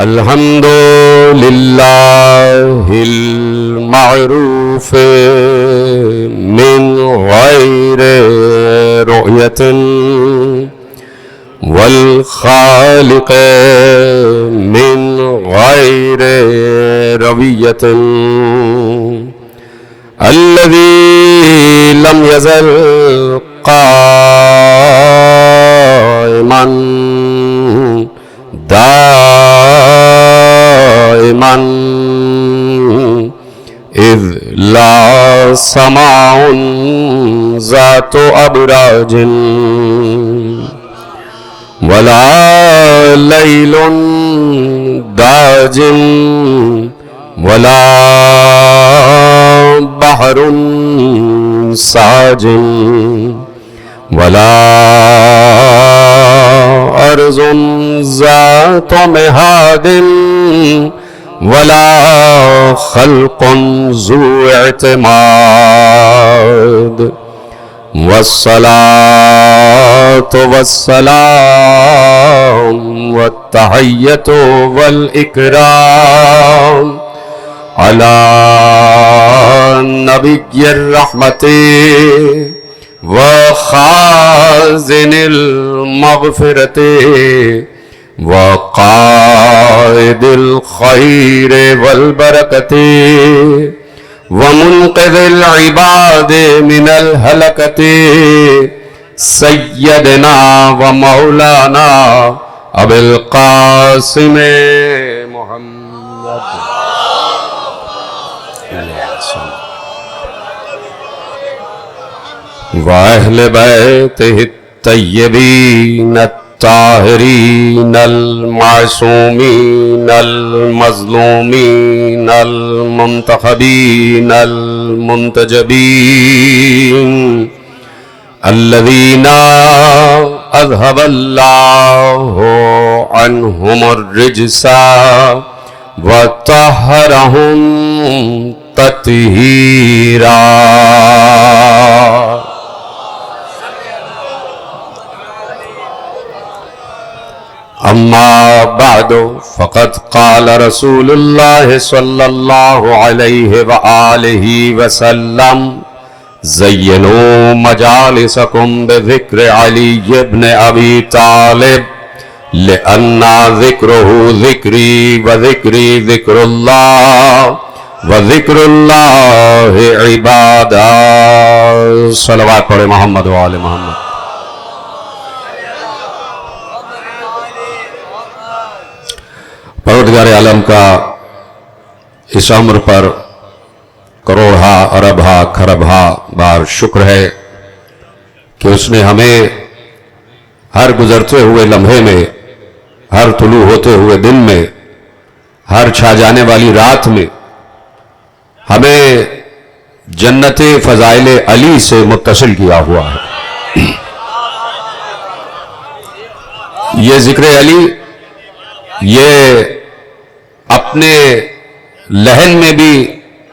الحمد للہ المعروف من غیر رؤیت والخالق من غیر رویت الذی لم یزل قائما دائما اذ لا سماع ذات ابراج ولا لیل داج ولا بحر ساج ولا ارض ذات مہاد ولا خلق ذو اعتماد والصلاة والسلام والتحیۃ والإکرام علی نبی الرحمت وخازن المغفرت وقائد الخیر والبرکت ومنقذ العباد من الہلکت سیدنا ومولانا ابی القاسم محمد وأہل بیتہ الطیبین الطاہرین المعصومین المظلومین المنتخبین المنتجبین الذین اذهب اللہ عنہم الرجس وطہرہم تطہیرا اما بعد فقد قال رسول اللہ صلی اللہ علیہ وآلہ وسلم زینوا مجالسکم بذکر علی بن ابی طالب لأن ذکرہ ذکری وذکری ذکر اللہ وذکر اللہ عبادہ. صلوات پڑھے محمد وآل محمد. پروردگار عالم کا اس عمر پر کروڑہا اربہا کھربہا بار شکر ہے کہ اس نے ہمیں ہر گزرتے ہوئے لمحے میں، ہر طلوع ہوتے ہوئے دن میں، ہر چھا جانے والی رات میں ہمیں جنت فضائل علی سے متصل کیا ہوا ہے. یہ ذکر علی یہ اپنے لہن میں بھی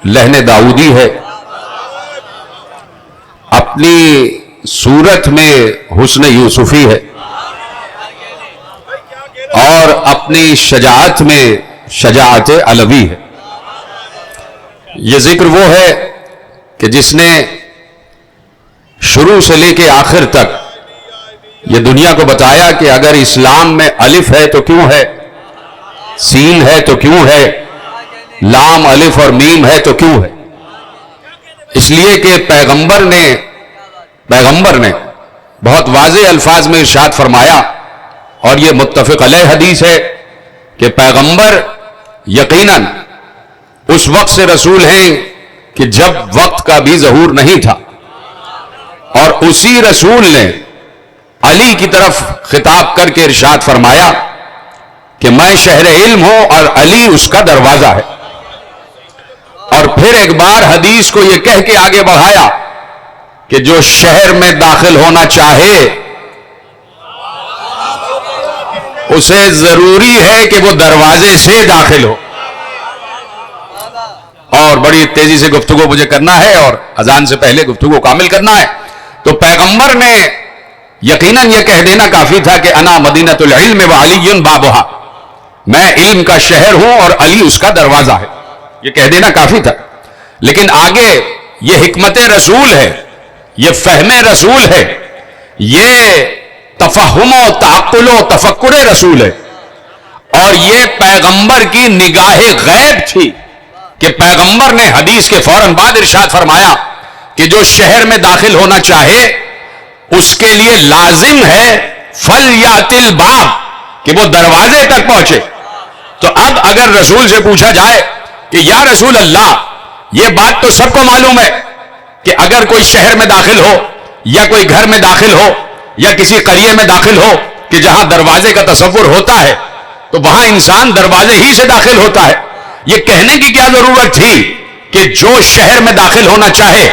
لہن داؤدی ہے، اپنی صورت میں حسن یوسفی ہے، اور اپنی شجاعت میں شجاعت علوی ہے. یہ ذکر وہ ہے کہ جس نے شروع سے لے کے آخر تک یہ دنیا کو بتایا کہ اگر اسلام میں الف ہے تو کیوں ہے، سین ہے تو کیوں ہے، لام الف اور میم ہے تو کیوں ہے. اس لیے کہ پیغمبر نے بہت واضح الفاظ میں ارشاد فرمایا، اور یہ متفق علیہ حدیث ہے کہ پیغمبر یقیناً اس وقت سے رسول ہیں کہ جب وقت کا بھی ظہور نہیں تھا، اور اسی رسول نے علی کی طرف خطاب کر کے ارشاد فرمایا کہ میں شہر علم ہوں اور علی اس کا دروازہ ہے. اور پھر ایک بار حدیث کو یہ کہہ کے آگے بڑھایا کہ جو شہر میں داخل ہونا چاہے اسے ضروری ہے کہ وہ دروازے سے داخل ہو. اور بڑی تیزی سے گفتگو مجھے کرنا ہے اور اذان سے پہلے گفتگو کامل کرنا ہے. تو پیغمبر نے یقیناً یہ کہہ دینا کافی تھا کہ انا مدینۃ العلم وعلی بابھا، میں علم کا شہر ہوں اور علی اس کا دروازہ ہے. یہ کہہ دینا کافی تھا. لیکن آگے یہ حکمت رسول ہے, یہ فہم رسول ہے, یہ تفہم و تعقل و تفکر رسول ہے, اور یہ پیغمبر کی نگاہ غیب تھی کہ پیغمبر نے حدیث کے فوراً بعد ارشاد فرمایا کہ جو شہر میں داخل ہونا چاہے اس کے لیے لازم ہے فلیات الباب, کہ وہ دروازے تک پہنچے. تو اب اگر رسول سے پوچھا جائے کہ یا رسول اللہ, یہ بات تو سب کو معلوم ہے کہ اگر کوئی شہر میں داخل ہو یا کوئی گھر میں داخل ہو یا کسی قریے میں داخل ہو کہ جہاں دروازے کا تصور ہوتا ہے تو وہاں انسان دروازے ہی سے داخل ہوتا ہے. یہ کہنے کی کیا ضرورت تھی کہ جو شہر میں داخل ہونا چاہے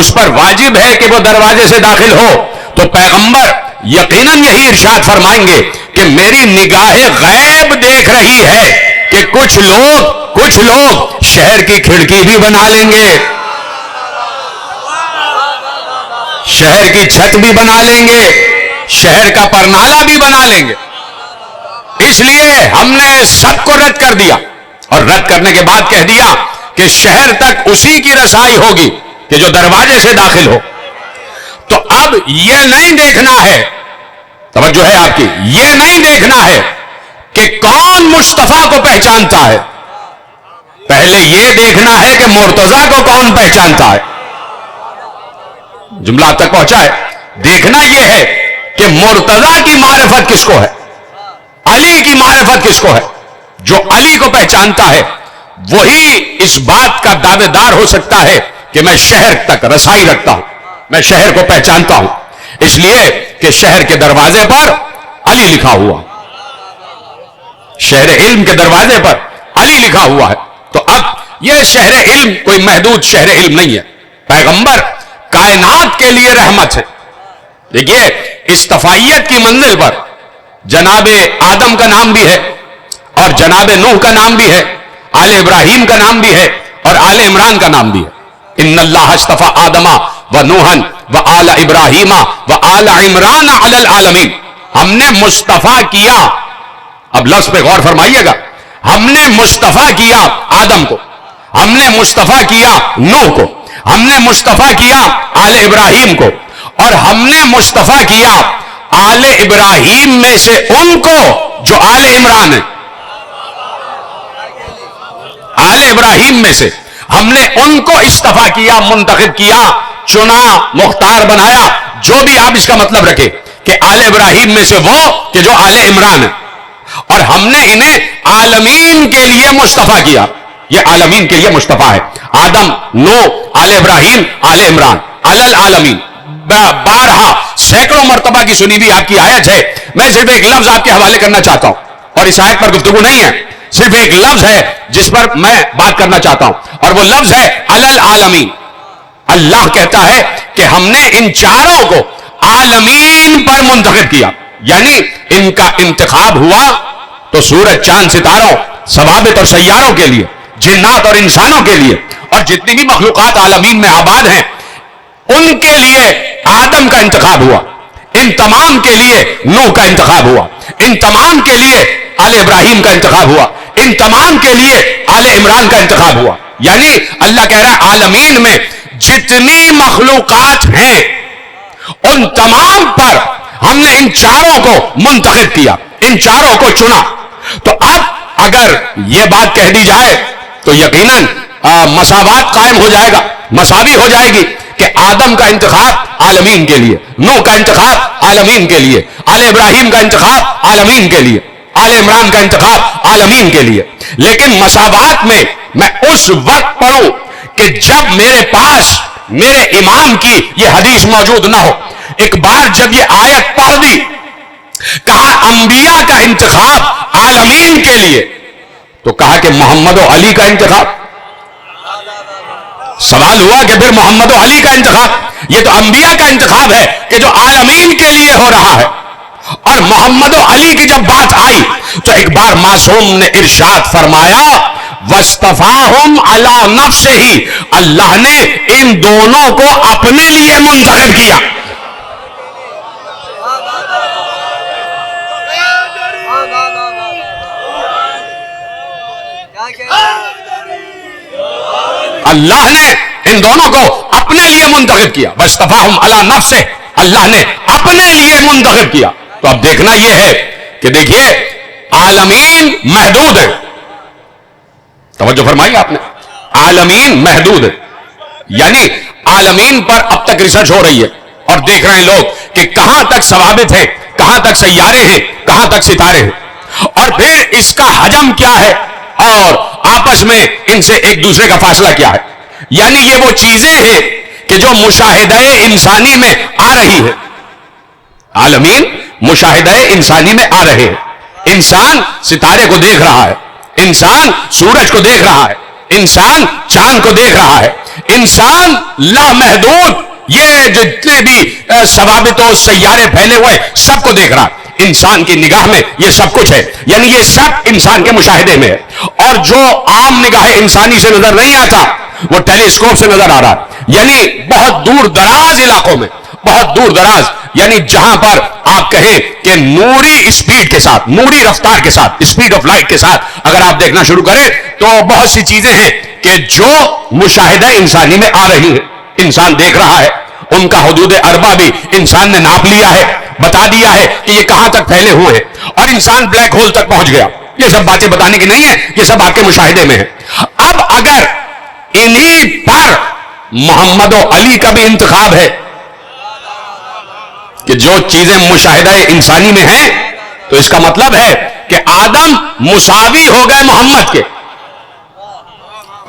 اس پر واجب ہے کہ وہ دروازے سے داخل ہو؟ تو پیغمبر یقیناً یہی ارشاد فرمائیں گے کہ میری نگاہ غیب دیکھ رہی ہے کہ کچھ لوگ شہر کی کھڑکی بھی بنا لیں گے, شہر کی چھت بھی بنا لیں گے, شہر کا پرنالہ بھی بنا لیں گے. اس لیے ہم نے سب کو رد کر دیا, اور رد کرنے کے بعد کہہ دیا کہ شہر تک اسی کی رسائی ہوگی کہ جو دروازے سے داخل ہو. تو اب یہ نہیں دیکھنا ہے, توجہ ہے آپ کی, یہ نہیں دیکھنا ہے کہ کون مصطفیٰ کو پہچانتا ہے, پہلے یہ دیکھنا ہے کہ مرتضیٰ کو کون پہچانتا ہے. جملہ آپ تک پہنچا ہے؟ دیکھنا یہ ہے کہ مرتضیٰ کی معرفت کس کو ہے, علی کی معرفت کس کو ہے. جو علی کو پہچانتا ہے وہی اس بات کا دعوے دار ہو سکتا ہے کہ میں شہر تک رسائی رکھتا ہوں, میں شہر کو پہچانتا ہوں, اس لیے کہ شہر کے دروازے پر علی لکھا ہوا, شہر علم کے دروازے پر علی لکھا ہوا ہے. تو اب یہ شہر علم کوئی محدود شہر علم نہیں ہے, پیغمبر کائنات کے لیے رحمت ہے. دیکھیے استفائیت کی منزل پر جناب آدم کا نام بھی ہے اور جناب نوح کا نام بھی ہے, آل ابراہیم کا نام بھی ہے اور آل عمران کا نام بھی ہے. ان اللہ اصطفى آدم و نوحا و آل ابراہیم و آل عمران علی العالمین. ہم نے مصطفیٰ کیا, اب لفظ پہ غور فرمائیے گا, ہم نے مصطفیٰ کیا آدم کو, ہم نے مصطفیٰ کیا نوح کو, ہم نے مصطفیٰ کیا آل ابراہیم کو, اور ہم نے مصطفیٰ کیا آل ابراہیم میں سے ان کو جو آل عمران ہے. آل ابراہیم میں سے ہم نے ان کو اصطفیٰ کیا, منتخب کیا, چنا, مختار بنایا, جو بھی آپ اس کا مطلب رکھے کہ آل ابراہیم میں سے وہ کہ جو آل عمران ہے, اور ہم نے انہیں عالمین کے لیے مصطفیٰ کیا. یہ عالمین کے لیے مصطفیٰ ہے, آدم, نوح, آل ابراہیم, آل عمران, علی العالمین. بارہا سینکڑوں مرتبہ کی سنی ہوئی آپ کی آیت ہے. میں صرف ایک لفظ آپ کے حوالے کرنا چاہتا ہوں, اور اس آیت پر گفتگو نہیں ہے, صرف ایک لفظ ہے جس پر میں بات کرنا چاہتا ہوں, اور وہ لفظ ہے علی العالمین. اللہ کہتا ہے کہ ہم نے ان چاروں کو عالمین پر منتخب کیا, یعنی ان کا انتخاب ہوا تو سورج, چاند, ستاروں, ثوابت اور سیاروں کے لیے, جنات اور انسانوں کے لیے, اور جتنی بھی مخلوقات عالمین میں آباد ہیں ان کے لیے آدم کا انتخاب ہوا, ان تمام کے لیے نوح کا انتخاب ہوا, ان تمام کے لیے آل ابراہیم کا انتخاب ہوا, ان تمام کے لیے آل عمران کا انتخاب ہوا. یعنی اللہ کہہ رہا ہے عالمین میں جتنی مخلوقات ہیں ان تمام پر ہم نے ان چاروں کو منتخب کیا, ان چاروں کو چنا. تو اب اگر یہ بات کہہ دی جائے تو یقیناً مساوات قائم ہو جائے گا, مساوی ہو جائے گی کہ آدم کا انتخاب عالمین کے لیے, نوح کا انتخاب عالمین کے لیے, آل ابراہیم کا انتخاب عالمین کے لیے, آل عمران کا انتخاب عالمین کے لیے. لیکن مساوات میں میں اس وقت پڑھوں کہ جب میرے پاس میرے امام کی یہ حدیث موجود نہ ہو. ایک بار جب یہ آیت پڑھ دی, کہا انبیاء کا انتخاب عالمین کے لیے, تو کہا کہ محمد و علی کا انتخاب. سوال ہوا کہ پھر محمد و علی کا انتخاب, یہ تو انبیاء کا انتخاب ہے کہ جو عالمین کے لیے ہو رہا ہے. اور محمد و علی کی جب بات آئی تو ایک بار معصوم نے ارشاد فرمایا وَاسْتَفَاهُمْ عَلَى نَفْسِهِ, اللہ نے ان دونوں کو اپنے لیے منتخب کیا. اللہ نے ان دونوں کو اپنے لیے منتخب کیا. وَاصْطَفَاهُمْ عَلَىٰ نَفْسِهِ, اللہ نے اپنے لیے منتخب کیا. تو اب دیکھنا یہ ہے کہ دیکھیے عالمین محدود ہے. توجہ فرمائی آپ نے, عالمین محدود ہے, یعنی عالمین پر اب تک ریسرچ ہو رہی ہے اور دیکھ رہے ہیں لوگ کہ کہاں تک ثوابت ہے, کہاں تک سیارے ہیں, کہاں تک ستارے ہیں, اور پھر اس کا حجم کیا ہے اور آپس میں ان سے ایک دوسرے کا فاصلہ کیا ہے. یعنی یہ وہ چیزیں ہیں کہ جو مشاہدہ انسانی میں آ رہی ہے. عالمین مشاہدہ انسانی میں آ رہے ہیں. انسان ستارے کو دیکھ رہا ہے, انسان سورج کو دیکھ رہا ہے, انسان چاند کو دیکھ رہا ہے, انسان لامحدود یہ جتنے بھی ثوابت و سیارے پھیلے ہوئے سب کو دیکھ رہا ہے. انسان کی نگاہ میں یہ سب کچھ ہے, یعنی یہ سب انسان کے مشاہدے میں ہے. اور جو عام نگاہ انسانی سے نظر نہیں آتا وہ ٹیلیسکوپ سے نظر آ رہا ہے. یعنی بہت دور دراز علاقوں میں, بہت دور دراز, یعنی جہاں پر آپ کہیں کہ نوری اسپیڈ کے ساتھ, نوری رفتار کے ساتھ, اسپیڈ آف لائٹ کے ساتھ اگر آپ دیکھنا شروع کریں تو بہت سی چیزیں ہیں کہ جو مشاہدہ انسانی میں آ رہی ہیں. انسان دیکھ رہا ہے, ان کا حدود اربع بھی انسان نے ناپ لیا ہے, بتا دیا ہے کہ یہ کہاں تک پھیلے ہوئے ہیں, اور انسان بلیک ہول تک پہنچ گیا. یہ سب باتیں بتانے کی نہیں ہے, یہ سب آپ کے مشاہدے میں ہے. اب اگر انہی پر محمد و علی کا بھی انتخاب ہے کہ جو چیزیں مشاہدہ انسانی میں ہیں, تو اس کا مطلب ہے کہ آدم مساوی ہو گئے محمد کے.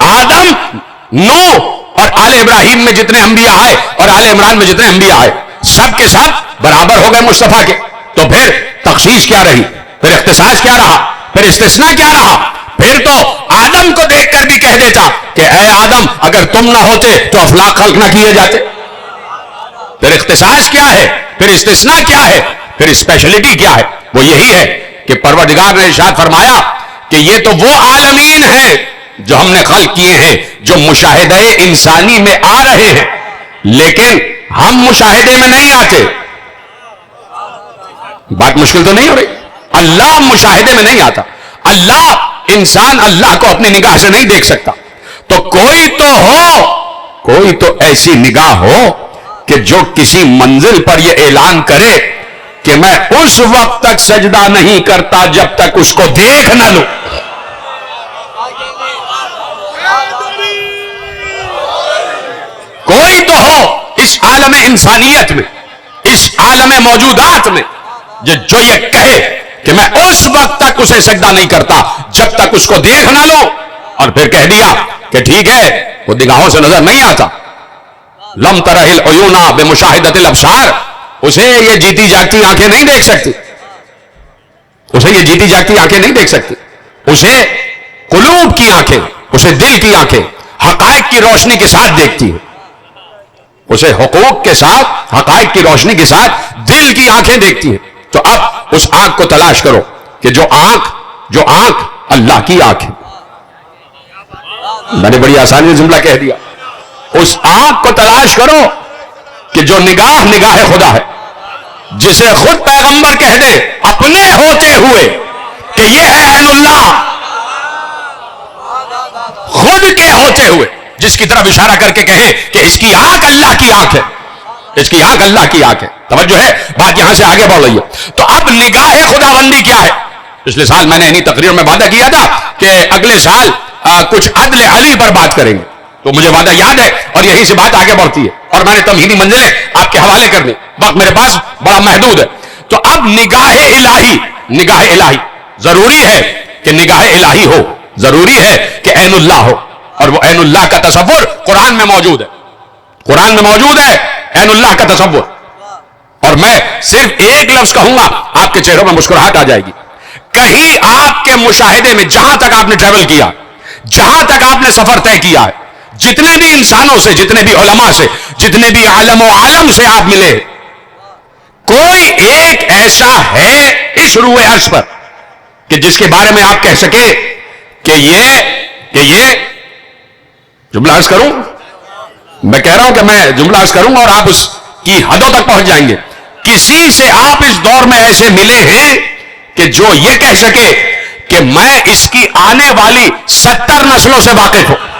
آدم, نوح اور آل ابراہیم میں جتنے انبیاء آئے اور آل عمران میں جتنے انبیاء آئے سب کے سب برابر ہو گئے مصطفیٰ کے. تو پھر تخصیص کیا رہی, پھر اختصاص کیا رہا, پھر استثناء کیا رہا. پھر تو آدم کو دیکھ کر بھی کہہ دیتا کہ اے آدم اگر تم نہ ہوتے تو افلاک خلق نہ کیے جاتے. پھر اختصاص کیا ہے, پھر استثناء کیا ہے, پھر اسپیشلٹی کیا ہے. وہ یہی ہے کہ پروردگار نے ارشاد فرمایا کہ یہ تو وہ عالمین ہیں جو ہم نے خلق کیے ہیں جو مشاہدہ انسانی میں آ رہے ہیں, لیکن ہم مشاہدے میں نہیں آتے. بات مشکل تو نہیں ہو رہی. اللہ مشاہدے میں نہیں آتا. اللہ, انسان اللہ کو اپنی نگاہ سے نہیں دیکھ سکتا. تو کوئی تو ہو, کوئی تو ایسی نگاہ ہو کہ جو کسی منزل پر یہ اعلان کرے کہ میں اس وقت تک سجدہ نہیں کرتا جب تک اس کو دیکھ نہ لوں. کوئی تو ہو اس عالم انسانیت میں, اس عالم موجودات میں جو یہ کہے کہ میں اس وقت تک اسے سجدہ نہیں کرتا جب تک اس کو دیکھ نہ لوں. اور پھر کہہ دیا کہ ٹھیک ہے وہ نگاہوں سے نظر نہیں آتا. لم ترہ العیون بمشاہدۃ الابصار, اسے یہ جیتی جاگتی آنکھیں نہیں دیکھ سکتی, اسے یہ جیتی جاگتی آنکھیں نہیں دیکھ سکتی. اسے قلوب کی آنکھیں, اسے دل کی آنکھیں حقائق کی روشنی کے ساتھ دیکھتی ہیں. اسے حقوق کے ساتھ, حقائق کی روشنی کے ساتھ دل کی آنکھیں دیکھتی ہیں. تو اب اس آنکھ کو تلاش کرو کہ جو آنکھ اللہ کی آنکھ ہے. میں نے بڑی آسانی سے جملہ کہہ دیا. اس آنکھ کو تلاش کرو کہ جو نگاہ خدا ہے, جسے خود پیغمبر کہہ دے اپنے ہوتے ہوئے کہ یہ ہے عین اللہ, خود کے ہوتے ہوئے جس کی طرف اشارہ کر کے کہیں کہ اس کی آنکھ اللہ کی آنکھ ہے, اس کی آنکھ اللہ کی آنکھ ہے. توجہ ہے, بات یہاں سے آگے بڑھ رہی ہے. تو اب نگاہ خداوندی کیا ہے؟ پچھلے سال میں نے انہی تقریر میں وعدہ کیا تھا کہ اگلے سال کچھ عدل علی پر بات کریں گے, تو مجھے وعدہ یاد ہے اور یہی سے بات آگے بڑھتی ہے. اور میں نے تمہیدی منزلیں آپ کے حوالے کر دی, وقت میرے پاس بڑا محدود ہے. تو اب نگاہ الہی ضروری ہے کہ نگاہ الہی ہو, ضروری ہے کہ عین اللہ ہو. اور وہ عین اللہ کا تصور قرآن میں موجود ہے, قرآن میں موجود ہے عین اللہ کا تصور. اور میں صرف ایک لفظ کہوں گا آپ کے چہروں میں مسکراہٹ آ جائے گی. کہیں آپ کے مشاہدے میں جہاں تک آپ نے ٹریول کیا, جہاں تک آپ نے سفر طے کیا ہے, جتنے بھی انسانوں سے, جتنے بھی علماء سے, جتنے بھی عالم و عالم سے آپ ملے, کوئی ایک ایسا ہے اس روح عرش پر کہ جس کے بارے میں آپ کہہ سکے کہ یہ جملہ عرض کروں, میں کہہ رہا ہوں کہ میں جملہ عرض کروں اور آپ اس کی حدوں تک پہنچ جائیں گے. کسی سے آپ اس دور میں ایسے ملے ہیں کہ جو یہ کہہ سکے کہ میں اس کی آنے والی 70 نسلوں سے واقف ہوں.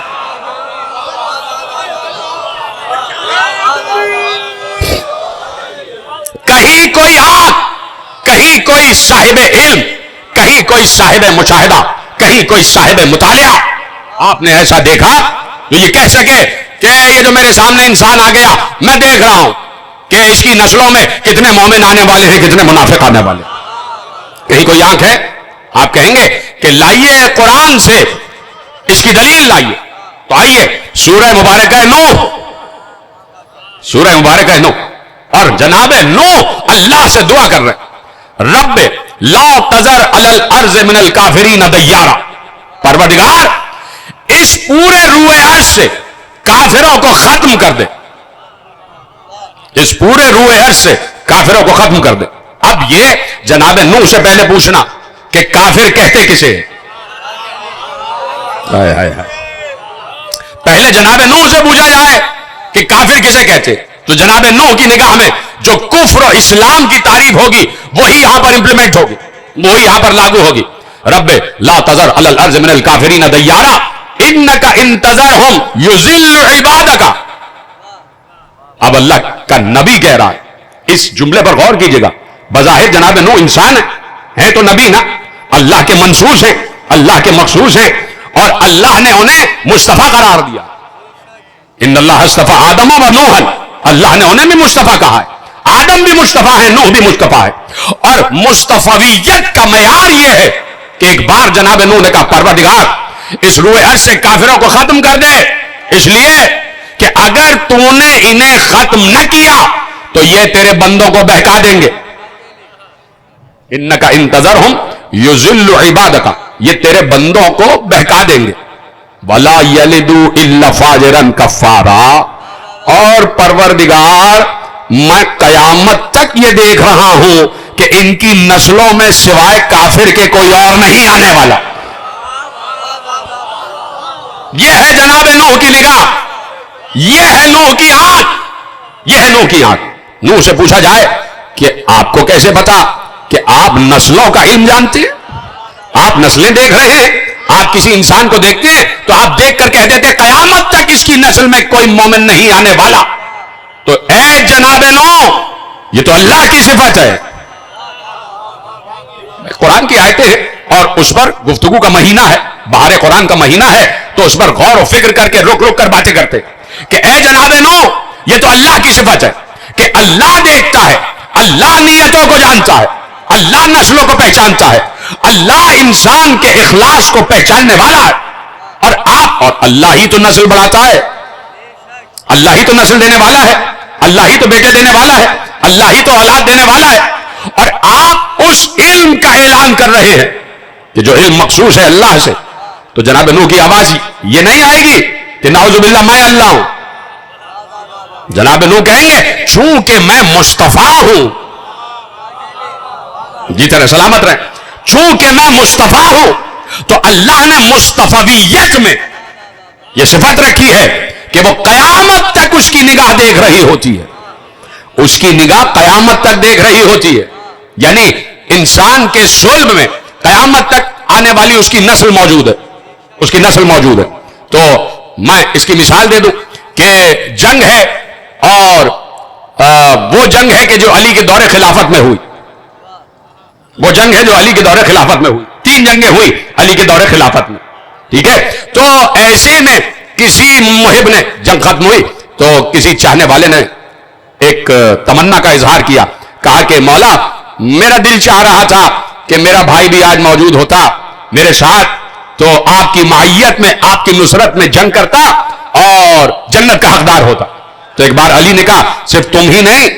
کہیں کوئی صاحب علم، کہیں کوئی صاحب مشاہدہ، کہیں کوئی صاحب مطالعہ آپ نے ایسا دیکھا جو یہ کہہ سکے کہ یہ جو میرے سامنے انسان آ گیا میں دیکھ رہا ہوں کہ اس کی نسلوں میں کتنے مومن آنے والے ہیں، کتنے منافق آنے والے ہیں؟ کہیں کوئی آنکھ ہے؟ آپ کہیں گے کہ لائیے قرآن سے اس کی دلیل لائیے. تو آئیے سورہ مبارکہ نوح، سورہ مبارکہ نوح، اور جناب نوح اللہ سے دعا کر رہے، رب لا تذر علی الارض من الکافرین دیارا، پروردگار اس پورے روئے عرش سے کافروں کو ختم کر دے، اس پورے روئے عرش سے کافروں کو ختم کر دے. اب یہ جناب نوح سے پہلے پوچھنا کہ کافر کہتے کسے؟ پہلے جناب نوح سے پوچھا جائے کہ کافر کسے کہتے، تو جناب نوح کی نگاہ میں جو کفر و اسلام کی تعریف ہوگی وہی یہاں پر امپلیمنٹ ہوگی، وہی یہاں پر لاگو ہوگی. رب لا تذر علی الارض من الکافرین دیارا انک ان تذرہم یضل عبادک. اب اللہ کا نبی کہہ رہا ہے، اس جملے پر غور کیجئے گا. بظاہر جناب نوح انسان ہے تو نبی نا، اللہ کے منصوص ہیں، اللہ کے مخصوص ہیں، اور اللہ نے انہیں مصطفیٰ قرار دیا. ان اللہ اصطفیٰ آدم و نوحا، اللہ نے انہیں بھی مصطفیٰ کہا ہے. آدم بھی مصطفیٰ ہے، نوح بھی مصطفیٰ ہے. اور مصطفیت کا معیار یہ ہے کہ ایک بار جناب نوح نے کہا پروردگار اس روئے عرش سے کافروں کو ختم کر دے، اس لیے کہ اگر تو نے انہیں ختم نہ کیا تو یہ تیرے بندوں کو بہکا دیں گے. انک ان تذرہم یضل عبادک، یہ تیرے بندوں کو بہکا دیں گے. ولا یلدوا الا فاجرا کفارا، اور پروردگار میں قیامت تک یہ دیکھ رہا ہوں کہ ان کی نسلوں میں سوائے کافر کے کوئی اور نہیں آنے والا. یہ ہے جناب نوح کی نگاہ، یہ ہے نوح کی آنکھ، یہ ہے نوح کی آنکھ. نوح سے پوچھا جائے کہ آپ کو کیسے پتا کہ آپ نسلوں کا علم جانتے ہیں؟ آپ نسلیں دیکھ رہے ہیں، آپ کسی انسان کو دیکھتے ہیں تو آپ دیکھ کر کہہ دیتے قیامت تک اس کی نسل میں کوئی مومن نہیں آنے والا. تو اے جناب نوح، یہ تو اللہ کی صفت ہے. قرآن کی آیتیں ہیں اور اس پر گفتگو کا مہینہ ہے، بہار قرآن کا مہینہ ہے، تو اس پر غور و فکر کر کے رک رک کر باتیں کرتے کہ اے جناب نوح، یہ تو اللہ کی صفت ہے کہ اللہ دیکھتا ہے، اللہ نیتوں کو جانتا ہے، اللہ نسلوں کو پہچانتا ہے، اللہ انسان کے اخلاص کو پہچاننے والا ہے. اور اللہ ہی تو نسل بڑھاتا ہے، اللہ ہی تو نسل دینے والا ہے، اللہ ہی تو بیٹے دینے والا ہے، اللہ ہی تو اولاد دینے والا ہے. اور آپ اس علم کا اعلان کر رہے ہیں کہ جو علم مخصوص ہے اللہ سے. تو جناب نوح کی آواز یہ نہیں آئے گی کہ نعوذ باللہ میں اللہ ہوں. جناب نوح کہیں گے چونکہ میں مصطفیٰ ہوں، جی طرح سلامت رہیں، چونکہ میں مصطفیٰ ہوں تو اللہ نے مصطفیت میں یہ صفت رکھی ہے کہ وہ قیامت تک اس کی نگاہ دیکھ رہی ہوتی ہے، اس کی نگاہ قیامت تک دیکھ رہی ہوتی ہے. یعنی انسان کے صلب میں قیامت تک آنے والی اس کی نسل موجود ہے، اس کی نسل موجود ہے. تو میں اس کی مثال دے دوں کہ جنگ ہے، اور وہ جنگ ہے کہ جو علی کے دور خلافت میں ہوئی، وہ جنگ ہے جو علی کے دور خلافت میں ہوئی. 3 جنگیں ہوئی علی کے دور خلافت میں، ٹھیک ہے. تو ایسے میں کسی محب نے، جنگ ختم ہوئی تو کسی چاہنے والے نے ایک تمنا کا اظہار کیا، کہا کہ مولا میرا دل چاہ رہا تھا کہ میرا بھائی بھی آج موجود ہوتا میرے ساتھ، تو آپ کی معیت میں، آپ کی نصرت میں جنگ کرتا اور جنت کا حقدار ہوتا. تو ایک بار علی نے کہا صرف تم ہی نہیں،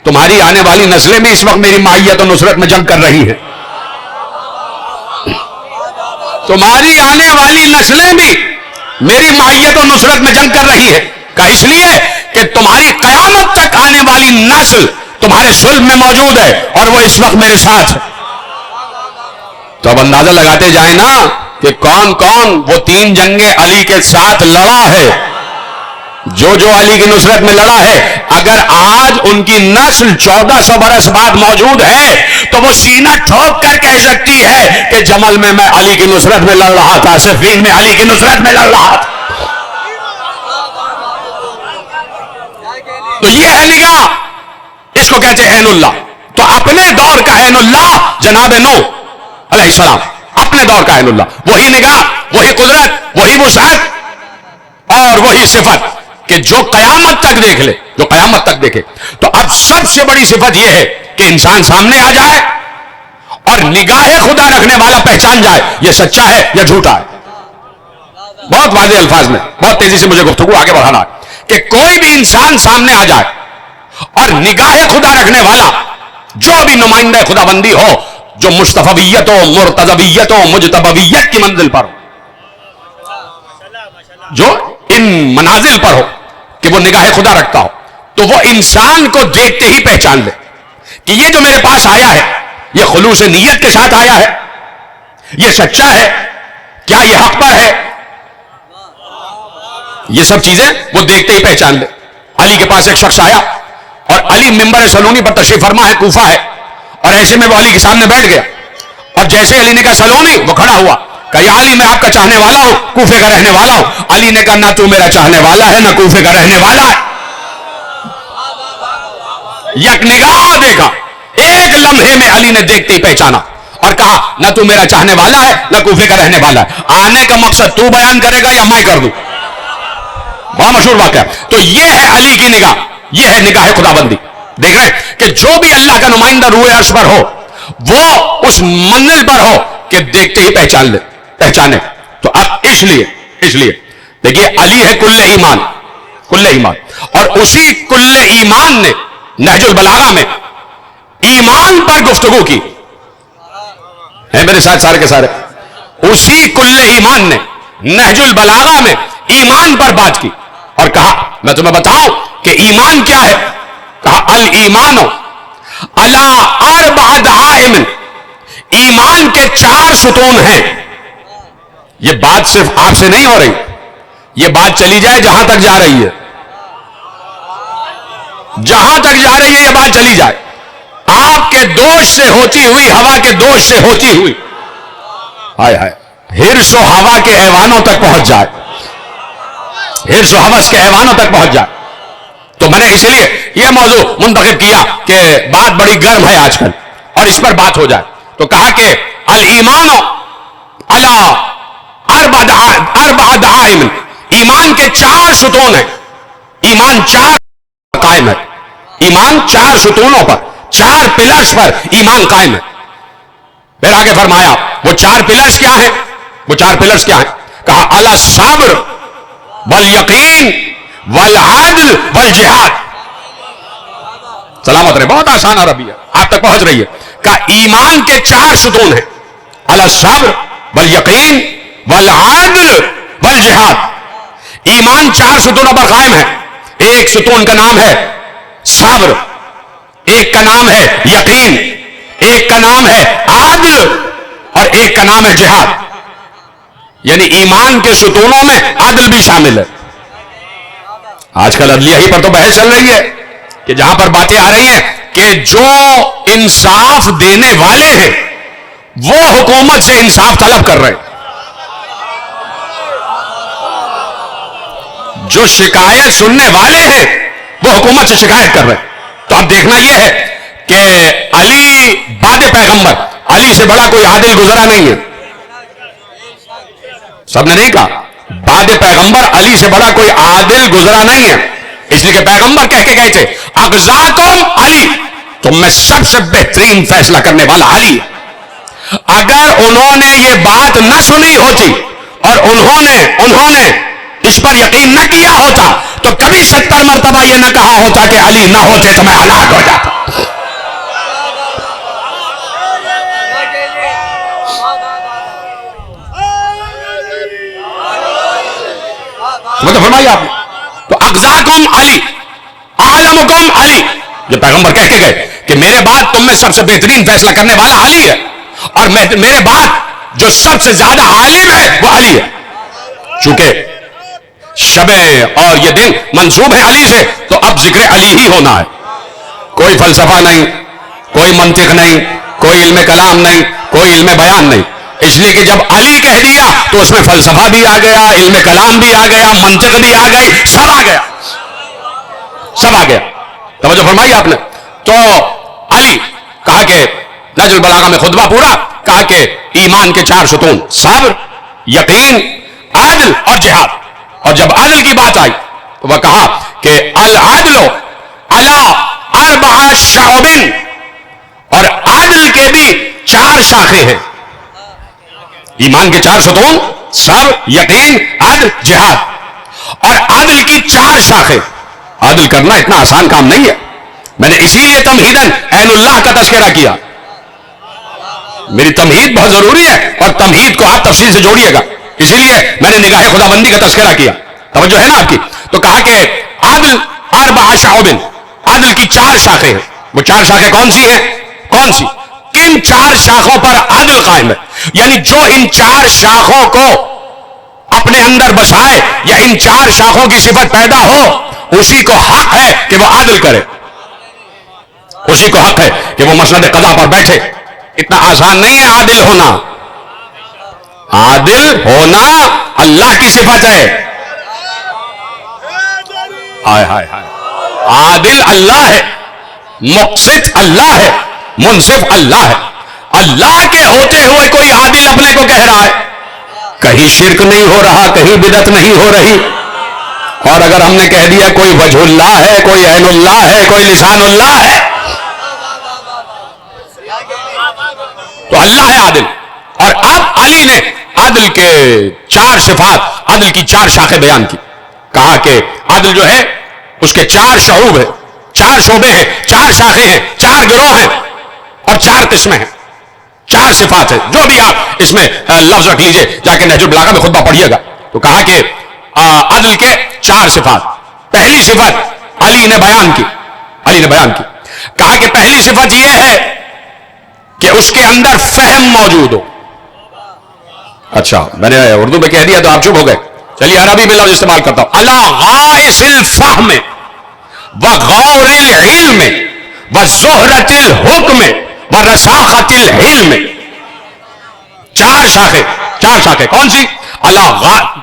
تمہاری آنے والی نسلیں بھی اس وقت میری معیت و نصرت میں جنگ کر رہی ہیں، تمہاری آنے والی نسلیں بھی میری معیت و نصرت میں جنگ کر رہی ہے. کہا اس لیے کہ تمہاری قیامت تک آنے والی نسل تمہارے صلب میں موجود ہے اور وہ اس وقت میرے ساتھ ہے. تو اب اندازہ لگاتے جائیں نا کہ کون کون وہ 3 جنگیں علی کے ساتھ لڑا ہے، جو علی کی نصرت میں لڑا ہے. اگر آج ان کی نسل 1400 برس بعد موجود ہے تو وہ سینہ ٹھوک کر کہہ سکتی ہے کہ جمل میں علی کی نصرت میں لڑ رہا تھا، صفین میں علی کی نصرت میں لڑ رہا تھا. تو یہ ہے نگاہ، اس کو کہتے ہیں عین اللہ. تو اپنے دور کا عین اللہ جناب نوح علیہ السلام، اپنے دور کا عین اللہ، وہی نگاہ، وہی قدرت، وہی وسعت اور وہی صفت کہ جو قیامت تک دیکھ لے، جو قیامت تک دیکھے۔ تو اب سب سے بڑی صفت یہ ہے کہ انسان سامنے آ جائے اور نگاہ خدا رکھنے والا پہچان جائے یہ سچا ہے یا جھوٹا ہے۔ بہت واضح الفاظ میں، بہت تیزی سے مجھے گفتگو آگے بڑھانا ہے کہ کوئی بھی انسان سامنے آ جائے اور نگاہ خدا رکھنے والا جو بھی نمائندہ خدا بندی ہو، جو مصطفیت ہو، مرتضویت ہو، مجتبویت کی منزل پر ہو، جو ان منازل پر ہو کہ وہ نگاہ خدا رکھتا ہو، تو وہ انسان کو دیکھتے ہی پہچان لے کہ یہ جو میرے پاس آیا ہے یہ خلوص نیت کے ساتھ آیا ہے، یہ سچا ہے، کیا یہ حق پر ہے، یہ سب چیزیں وہ دیکھتے ہی پہچان لے۔ علی کے پاس ایک شخص آیا اور علی ممبر سلونی پر تشریف فرما ہے، کوفہ ہے، اور ایسے میں وہ علی کے سامنے بیٹھ گیا، اور جیسے علی نے کہا سلونی، وہ کھڑا ہوا، کہا یا علی میں آپ کا چاہنے والا ہوں، کوفے کا رہنے والا ہوں۔ علی نے کہا نہ تو میرا چاہنے والا ہے نہ کوفے کا رہنے والا ہے۔ یک نگاہ دیکھا، ایک لمحے میں علی نے دیکھتے ہی پہچانا اور کہا نہ تو میرا چاہنے والا ہے نہ کوفے کا رہنے والا ہے۔ آنے کا مقصد تو بیان کرے گا یا میں کر دوں؟ بہت مشہور واقعہ۔ تو یہ ہے علی کی نگاہ، یہ ہے نگاہ خدا بندی۔ دیکھ رہے ہیں کہ جو بھی اللہ کا نمائندہ روئے عرش پر ہو وہ اس منزل پر ہو کہ دیکھتے ہی پہچان لے، پہچانے۔ تو اب اس لیے دیکھیے علی ہے کل ایمان، کل ایمان، اور اسی کل ایمان نے نہج البلاغہ میں ایمان پر گفتگو کی ہے، میرے ساتھ سارے کے سارے، اسی کل ایمان نے نہج البلاغہ میں ایمان پر بات کی اور کہا میں تمہیں بتاؤں کہ ایمان کیا ہے۔ کہا الایمان علی اربع دعائم، ایمان کے 4 ستون ہیں۔ یہ بات صرف آپ سے نہیں ہو رہی، یہ بات چلی جائے جہاں تک جا رہی ہے، جہاں تک جا رہی ہے یہ بات چلی جائے، آپ کے دوش سے ہوتی ہوئی، ہوا کے دوش سے ہوتی ہوئی، ہائے ہائے، ہرس و ہوا کے ایوانوں تک پہنچ جائے، ہرس و حوث کے ایوانوں تک پہنچ جائے۔ تو میں نے اسی لیے یہ موضوع منتخب کیا کہ بات بڑی گرم ہے آج کل اور اس پر بات ہو جائے، تو کہا کہ الایمان علی اربع دعائم، ایمان کے 4 ستون ہیں، ایمان 4 قائم ہے، ایمان 4 ستونوں پر، 4 پلرز پر ایمان قائم ہے۔ پھر آگے فرمایا وہ 4 پلرز کیا ہیں، وہ 4 پلرز کیا ہیں؟ کہا علی الصبر والیقین والعدل والجہاد۔ سلامت رہے، بہت آسان عربی ہے، آپ تک پہنچ رہی ہے۔ کہا ایمان کے 4 ستون ہیں، علی الصبر والیقین والعدل والجہاد۔ ایمان 4 ستونوں پر قائم ہے، ایک ستون کا نام ہے صبر، ایک کا نام ہے یقین، ایک کا نام ہے عدل اور ایک کا نام ہے جہاد۔ یعنی ایمان کے ستونوں میں عدل بھی شامل ہے۔ آج کل عدلیہ ہی پر تو بحث چل رہی ہے کہ جہاں پر باتیں آ رہی ہیں کہ جو انصاف دینے والے ہیں وہ حکومت سے انصاف طلب کر رہے ہیں، جو شکایت سننے والے ہیں وہ حکومت سے شکایت کر رہے ہیں۔ تو اب دیکھنا یہ ہے کہ علی بعد پیغمبر، علی سے بڑا کوئی عادل گزرا نہیں ہے۔ سب نے نہیں کہا بعد پیغمبر علی سے بڑا کوئی عادل گزرا نہیں ہے، اس لیے کہ پیغمبر کہہ کے گئے تھے اغزاکم علی، تم میں سب سے بہترین فیصلہ کرنے والا علی ہے۔ اگر انہوں نے یہ بات نہ سنی ہوتی اور انہوں نے اس پر یقین نہ کیا ہوتا تو کبھی 70 مرتبہ یہ نہ کہا ہوتا کہ علی نہ ہوتے تو میں ہلاک ہو جاتا۔ مطلب فرمائیے آپ نے، تو اغزاکم علی اعلمکم علی، جو پیغمبر کہہ کے گئے کہ میرے بعد تم میں سب سے بہترین فیصلہ کرنے والا علی ہے، اور میرے بعد جو سب سے زیادہ عالم ہے وہ علی ہے۔ چونکہ شب اور یہ دن منسوب ہے علی سے تو اب ذکر علی ہی ہونا ہے، کوئی فلسفہ نہیں، کوئی منطق نہیں، کوئی علم کلام نہیں، کوئی علم بیان نہیں۔ اس لیے کہ جب علی کہہ دیا تو اس میں فلسفہ بھی آ گیا، علم کلام بھی آ گیا، منطق بھی آ گئی، سب آ گیا، سب آ گیا۔ توجہ فرمائی آپ نے۔ تو علی کہا کہ نہج البلاغہ میں خطبہ پورا کہا کہ ایمان کے 4 ستون صبر، یقین، عدل اور جہاد. اور جب عدل کی بات آئی تو وہ کہا کہ العدل علی 4 شعب، اور عدل کے بھی 4 شاخیں ہیں. ایمان کے 4 ستون صبر، یقین، عدل، جہاد، اور عدل کی 4 شاخیں. عدل کرنا اتنا آسان کام نہیں ہے. میں نے اسی لیے تمہیداً عین اللہ کا تذکرہ کیا. میری تمہید بہت ضروری ہے اور تمہید کو آپ تفصیل سے جوڑیے گا. اسی لیے میں نے نگاہ خدا بندی کا تذکرہ کیا. توجہ ہے نا آپ کی؟ تو کہا کہ عدل 4 شعب، عدل کی 4 شاخیں ہیں. وہ 4 شاخیں کون سی ہیں؟ کون سی؟ کن 4 شاخوں پر عدل قائم ہے؟ یعنی جو ان 4 شاخوں کو اپنے اندر بسائے یا ان 4 شاخوں کی صفت پیدا ہو، اسی کو حق ہے کہ وہ عدل کرے، اسی کو حق ہے کہ وہ مسند قضا پر بیٹھے. اتنا آسان نہیں ہے عادل ہونا. عادل ہونا اللہ کی صفت ہے. ہائے ہائے ہائے. عادل اللہ ہے، مقسط اللہ ہے، منصف اللہ ہے. اللہ کے ہوتے ہوئے کوئی عادل اپنے کو کہہ رہا ہے. کہیں شرک نہیں ہو رہا، کہیں بدعت نہیں ہو رہی. اور اگر ہم نے کہہ دیا کوئی وجہ اللہ ہے، کوئی عین اللہ ہے، کوئی لسان اللہ ہے، تو اللہ ہے عادل. اور اب علی نے عدل کے 4 صفات، عدل کی 4 شاخیں بیان کی. کہا کہ عدل جو ہے اس کے 4 شعوب ہیں، 4 شعبے ہیں، 4 شاخیں ہیں، 4 گروہ ہیں اور 4 قسمیں ہیں، 4 صفات ہیں. جو بھی آپ اس میں لفظ رکھ لیجئے، جا کے نہج البلاغہ میں خطبہ پڑھیے گا. تو کہا کہ عدل کے 4 صفات. پہلی صفت علی نے بیان کی. علی نے بیان کی. کہا کہ پہلی صفت یہ ہے کہ اس کے اندر فہم موجود ہو. اچھا میں نے اردو میں کہہ دیا تو آپ چپ ہو گئے. چلیے عربی میں لفظ استعمال کرتا ہوں. علی غائص الفہم وغور العلم وزہرۃ الحکم ورساخۃ الحلم. 4 شاخیں، 4 شاخیں کون سی؟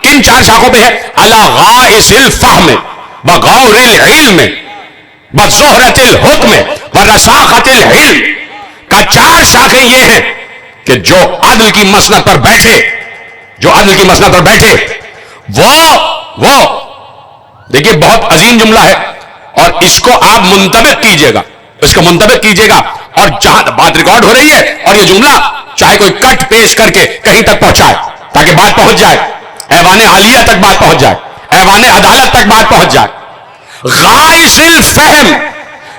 کن 4 شاخوں پہ ہے؟ علی غائص الفہم وغور العلم وزہرۃ الحکم ورساخۃ الحلم. کا 4 شاخیں یہ ہیں کہ جو عدل کی مسند پر بیٹھے، جو عدل کی مسند پر بیٹھے وہ دیکھیے بہت عظیم جملہ ہے اور اس کو آپ منطبق کیجئے گا، اس کو منطبق کیجئے گا. اور جہاں بات ریکارڈ ہو رہی ہے اور یہ جملہ چاہے کوئی کٹ پیش کر کے کہیں تک پہنچائے تاکہ بات پہنچ جائے، ایوان عالیہ تک بات پہنچ جائے، ایوان عدالت تک بات پہنچ جائے. غائص الفہم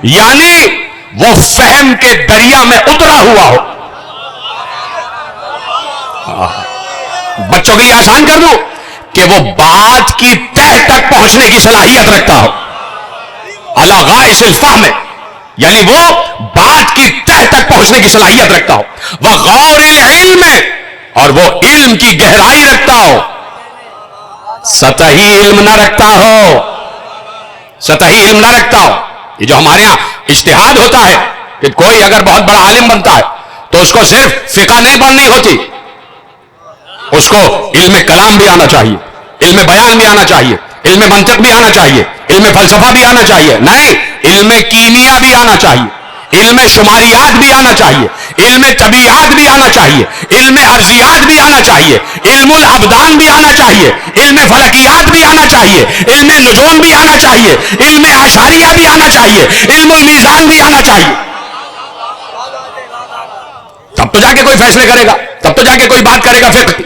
یعنی وہ فہم کے دریا میں اترا ہوا ہو. بچوں کے لیے آسان کر دوں کہ وہ بات کی تہ تک پہنچنے کی صلاحیت رکھتا ہو. علی غائص الفہم یعنی وہ بات کی تہ تک پہنچنے کی صلاحیت رکھتا ہو. وغور العلم اور وہ علم کی گہرائی رکھتا ہو، سطحی علم نہ رکھتا ہو، سطحی علم نہ رکھتا ہو. یہ جو ہمارے ہاں اجتہاد ہوتا ہے کہ کوئی اگر بہت بڑا عالم بنتا ہے تو اس کو صرف فقہ نہیں پڑھنی ہوتی، اس کو علم کلام بھی آنا چاہیے، علم بیان بھی آنا چاہیے، علم منطق بھی آنا چاہیے، علم فلسفہ بھی آنا چاہیے. نہیں، علم کیمیا بھی آنا چاہیے، علم شماریات بھی آنا چاہیے، علم طبیعات بھی آنا چاہیے، علم ارضیات بھی آنا چاہیے، علم الابدان بھی آنا چاہیے، علم فلکیات بھی آنا چاہیے، علم نجوم بھی آنا چاہیے، علم اعشاریہ بھی آنا چاہیے، علم المیزان بھی آنا چاہیے. تب تو جا کے کوئی فیصلے کرے گا، تب تو جا کے کوئی بات کرے گا فقہ کی.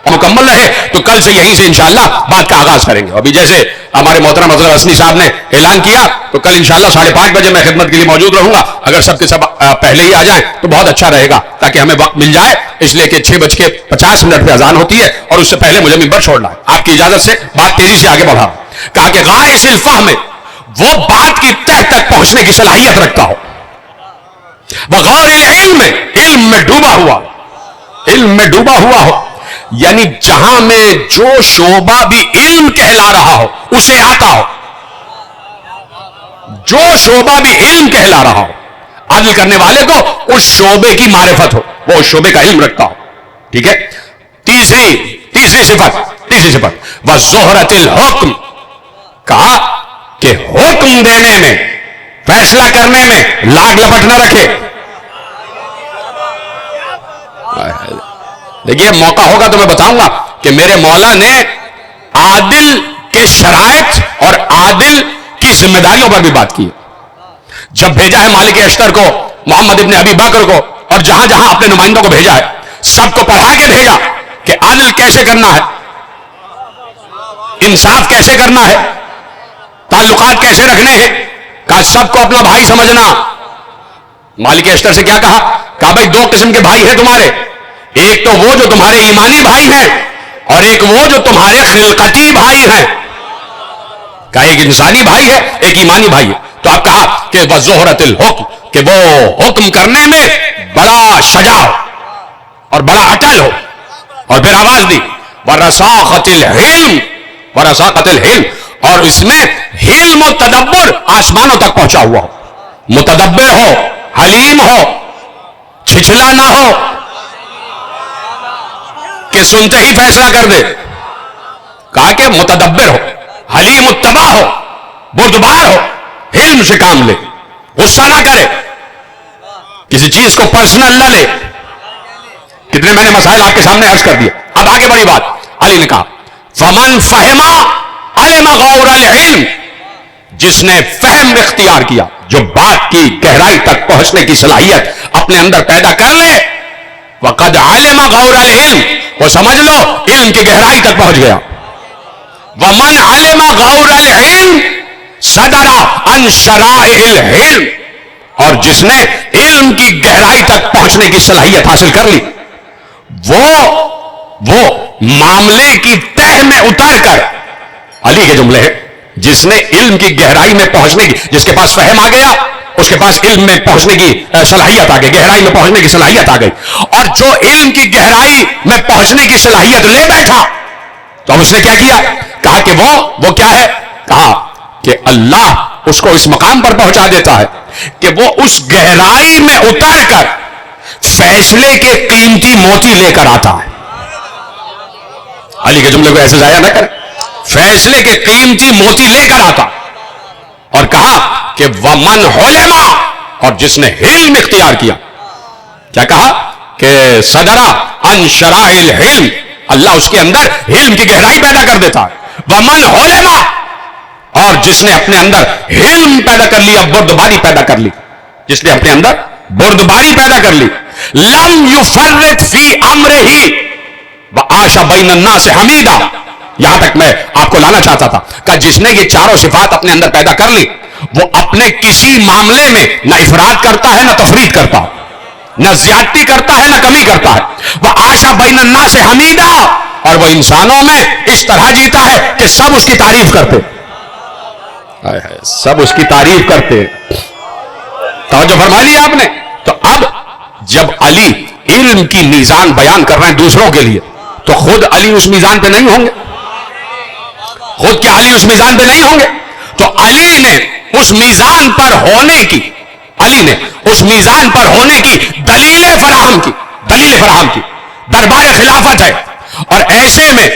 مکمل رہے تو کل سے یہیں سے انشاءاللہ بات کا آغاز کریں گے. ابھی جیسے ہمارے محترم حضرت حسنی صاحب نے اعلان کیا تو کل انشاءاللہ 5:30 بجے میں خدمت کے لیے موجود رہوں گا. اگر سب کے سب پہلے ہی آ جائیں تو بہت اچھا رہے گا تاکہ ہمیں وقت مل جائے، اس لیے کہ 6:50 پہ اذان ہوتی ہے اور اس سے پہلے مجھے ممبر چھوڑنا ہے. آپ کی اجازت سے بات تیزی سے آگے بڑھا. کہا کہ غائص الفہم وہ بات کی تہ تک پہنچنے کی صلاحیت رکھتا ہو. وغور العلم علم میں ڈوبا ہوا، علم میں ڈوبا ہوا ہو یعنی جہاں میں جو شعبہ بھی علم کہلا رہا ہو اسے آتا ہو، جو شعبہ بھی علم کہلا رہا ہو، عدل کرنے والے کو اس شعبے کی معرفت ہو، وہ اس شعبے کا علم رکھتا ہو. ٹھیک ہے. تیسری صفت وزہرۃ الحکم. کہا کہ حکم دینے میں، فیصلہ کرنے میں لاگ لپٹ نہ رکھے. دیکھیے موقع ہوگا تو میں بتاؤں گا کہ میرے مولا نے عادل کے شرائط اور عادل کی ذمہ داریوں پر بھی بات کی. جب بھیجا ہے مالک اشتر کو, محمد ابن ابی بکر کو, اور جہاں جہاں اپنے نمائندوں کو بھیجا ہے سب کو پڑھا کے بھیجا کہ عادل کیسے کرنا ہے, انصاف کیسے کرنا ہے, تعلقات کیسے رکھنے ہیں. کہا سب کو اپنا بھائی سمجھنا. مالک اشتر سے کیا کہا بھائی دو قسم کے بھائی ہیں تمہارے, ایک تو وہ جو تمہارے ایمانی بھائی ہیں اور ایک وہ جو تمہارے خلقتی بھائی ہیں. کہا ایک انسانی بھائی ہے ایک ایمانی بھائی ہے. تو اب کہا کہ وَزُہْرَةِ الْحُکْم, کہ وہ حکم کرنے میں بڑا شجاع ہو اور بڑا اٹل ہو. اور پھر آواز دی وَرَسَاخَةِ الْحِلْمِ, وَرَسَاخَةِ الْحِلْمِ, اور اس میں حلم و تدبر آسمانوں تک پہنچا ہوا ہو, متدبر ہو, حلیم ہو, چھچلا نہ ہو کہ سنتے ہی فیصلہ کر دے. کہا کہ متدبر ہو, حلیم الطبع ہو, بردبار ہو, علم سے کام لے, غصہ نہ کرے, کسی چیز کو پرسنل نہ لے. کتنے میں نے مسائل آپ کے سامنے عرض کر دیا. اب آگے بڑی بات, علی نے کہا فمن فہما علم غور العلم, جس نے فہم اختیار کیا, جو بات کی گہرائی تک پہنچنے کی صلاحیت اپنے اندر پیدا کر لے, وقد علم غور العلم, وہ سمجھ لو علم کی گہرائی تک پہنچ گیا. ومن علم غور العلم صدر عن شرائع العلم, اور جس نے علم کی گہرائی تک پہنچنے کی صلاحیت حاصل کر لی, وہ معاملے کی تہ میں اتر کر, علی کے جملے ہیں, جس نے علم کی گہرائی میں پہنچنے کی, جس کے پاس فہم آ گیا, اس کے پاس علم میں پہنچنے کی صلاحیت آ گئی, گہرائی میں پہنچنے کی صلاحیت آ گئی. اور جو علم کی گہرائی میں پہنچنے کی صلاحیت لے بیٹھا, تو اب اس نے کیا کیا, کہا کہ وہ کیا ہے, کہا کہ اللہ اس کو اس مقام پر پہنچا دیتا ہے کہ وہ اس گہرائی میں اتر کر فیصلے کے قیمتی موتی لے کر آتا ہے. علی کے جملے کو ایسے ضائع نہ کریں, فیصلے کے قیمتی موتی لے کر آتا. اور کہا کہ ومن علما, اور جس نے علم اختیار کیا, کیا کہا کہ صدرا عن شرائع العلم, اللہ اس کے اندر علم کی گہرائی پیدا کر دیتا ہے. ومن علما, اور جس نے اپنے اندر علم پیدا کر لیا, بردباری پیدا کر لی, جس نے اپنے اندر بردباری پیدا کر لی, لم یفرط فی امرہ وعاش بین الناس حمیدا. یہاں تک میں آپ کو لانا چاہتا تھا کہ جس نے یہ چاروں صفات اپنے اندر پیدا کر لی, وہ اپنے کسی معاملے میں نہ افراد کرتا ہے نہ تفرید کرتا ہے, نہ زیادتی کرتا ہے نہ کمی کرتا ہے. وعاش بین الناس حمیدا, اور وہ انسانوں میں اس طرح جیتا ہے کہ سب اس کی تعریف کرتے, سب اس کی تعریف کرتے. توجہ فرما لیا آپ نے. تو اب جب علی علم کی میزان بیان کر رہے ہیں دوسروں کے لیے, تو خود علی اس میزان پہ نہیں ہوں گے؟ خود کیا علی اس میزان پہ نہیں ہوں گے؟ تو علی نے اس میزان پر ہونے کی, علی نے اس میزان پر ہونے کی دلیل فراہم کی, دلیل فراہم کی. دربار خلافت ہے, اور ایسے میں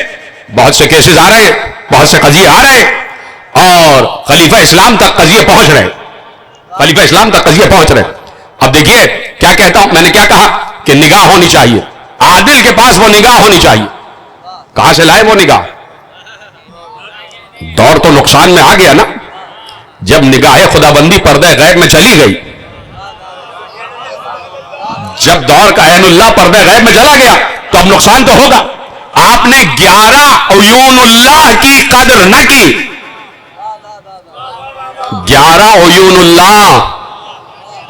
بہت سے کیسز آ رہے ہیں, بہت سے قضیے آ رہے ہیں, اور خلیفہ اسلام تک قضیے پہنچ رہے, خلیفہ اسلام تک قضیے پہنچ رہے. اب دیکھیے کیا کہتا ہوں, میں نے کیا کہا کہ نگاہ ہونی چاہیے, عادل کے پاس وہ نگاہ ہونی چاہیے. کہاں سے لائے وہ نگاہ؟ دور تو نقصان میں آ گیا نا, جب نگاہ خدا بندی پردہ غیب میں چلی گئی, جب دور کا عین اللہ پردہ غیب میں چلا گیا, تو اب نقصان تو ہوگا. آپ نے 11 عیون اللہ کی قدر نہ کی, 11 عیون اللہ,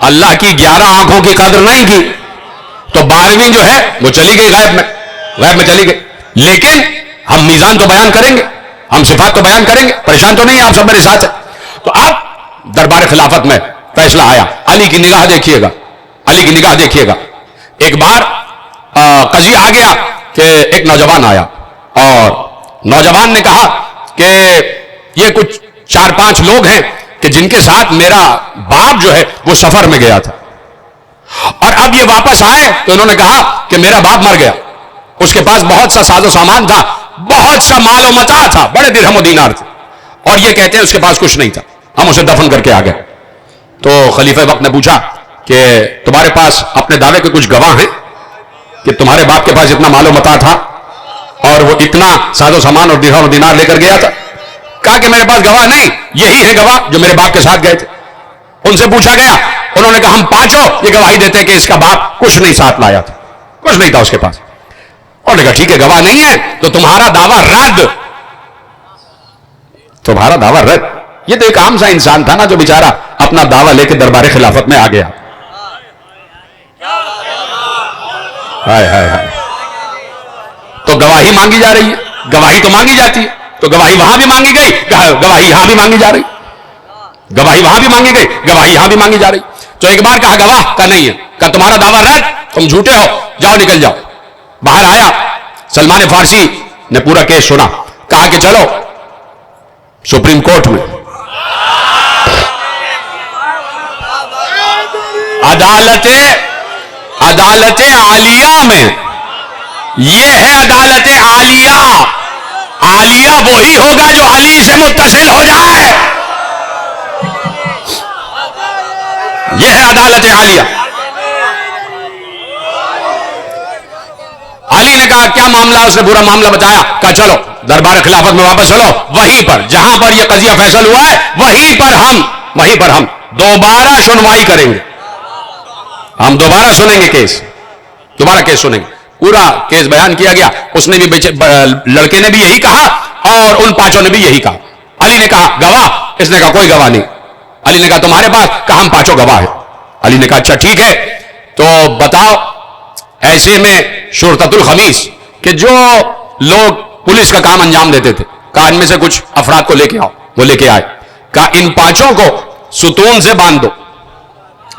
اللہ کی 11 آنکھوں کی قدر نہیں کی, تو 12ویں جو ہے وہ چلی گئی غیب میں, غیب میں چلی گئی. لیکن ہم میزان تو بیان کریں گے, ہم صفات تو بیان کریں گے, پریشان تو نہیں, آپ سب میرے ساتھ ہیں. تو اب دربار خلافت میں فیصلہ آیا. علی کی نگاہ دیکھیے گا, علی کی نگاہ دیکھیے گا. ایک بار قضیہ آ گیا کہ ایک نوجوان آیا, اور نوجوان نے کہا کہ یہ کچھ 4-5 لوگ ہیں کہ جن کے ساتھ میرا باپ جو ہے وہ سفر میں گیا تھا, اور اب یہ واپس آئے تو انہوں نے کہا کہ میرا باپ مر گیا, اس کے پاس بہت سا ساز و سامان تھا, بہت سا مال و متاع تھا, بڑے درہم و دینار تھے, اور یہ کہتے ہیں اس کے پاس کچھ نہیں تھا, ہم اسے دفن کر کے آ گئے. تو خلیفہ وقت نے پوچھا کہ تمہارے پاس اپنے دعوے کے کچھ گواہ ہیں؟ کہ تمہارے باپ کے پاس اتنا مال و متاع تھا اور وہ اتنا ساز و سامان اور درہم و دینار لے کر گیا تھا؟ کہا کہ میرے پاس گواہ نہیں، یہی ہے گواہ جو میرے باپ کے ساتھ گئے تھے۔ ان سے پوچھا گیا، انہوں نے کہا ہم پانچوں یہ گواہی دیتے ہیں کہ اس کا باپ کچھ نہیں ساتھ لایا تھا، کچھ نہیں تھا اس کے پاس۔ انہوں نے کہا ٹھیک ہے، گواہ نہیں ہے تو تمہارا دعویٰ رد، تمہارا دعویٰ رد۔ یہ تو ایک عام سا انسان تھا نا جو بیچارہ اپنا دعویٰ لے کے دربار خلافت میں آ گیا۔ ہائے ہائے ہائے، تو گواہی مانگی جا رہی ہے، گواہی تو مانگی جاتی ہے، تو گواہی وہاں بھی مانگی گئی، گواہی یہاں بھی مانگی جا رہی، گواہی وہاں بھی مانگی گئی، گواہی یہاں بھی مانگی جا رہی۔ تو ایک بار کہا گواہ کا نہیں ہے، کہا تمہارا دعویٰ رد، تم جھوٹے ہو، جاؤ نکل جاؤ۔ باہر آیا، سلمان فارسی نے پورا کیس سنا، کہا کہ چلو سپریم کورٹ میں، عدالت عالیہ میں، یہ ہے عدالت عالیہ۔ عالیہ وہی ہوگا جو علی سے متصل ہو جائے، یہ ہے عدالت عالیہ۔ علی نے کہا کیا معاملہ؟ اس نے پورا معاملہ بتایا، کہا چلو دربار خلافت میں واپس چلو، وہیں پر جہاں پر یہ قضیہ فیصل ہوا ہے وہیں پر ہم دوبارہ سنوائی کریں گے، ہم دوبارہ سنیں گے کیس، دوبارہ کیس سنیں گے۔ پورا کیس بیان کیا گیا، اس نے بھی لڑکے نے بھی یہی کہا اور ان پانچوں نے بھی یہی کہا۔ علی نے کہا گواہ؟ اس نے کہا کوئی گواہ نہیں۔ علی نے کہا تمہارے پاس؟ کہا ہم پانچوں گواہ ہیں۔ علی نے کہا اچھا ٹھیک ہے، تو بتاؤ ایسے میں شرطۃ الخمیس کہ جو لوگ پولیس کا کام انجام دیتے تھے، کہا ان میں سے کچھ افراد کو لے کے آؤ، وہ لے کے آئے، کہا ان پانچوں کو ستون سے باندھ دو،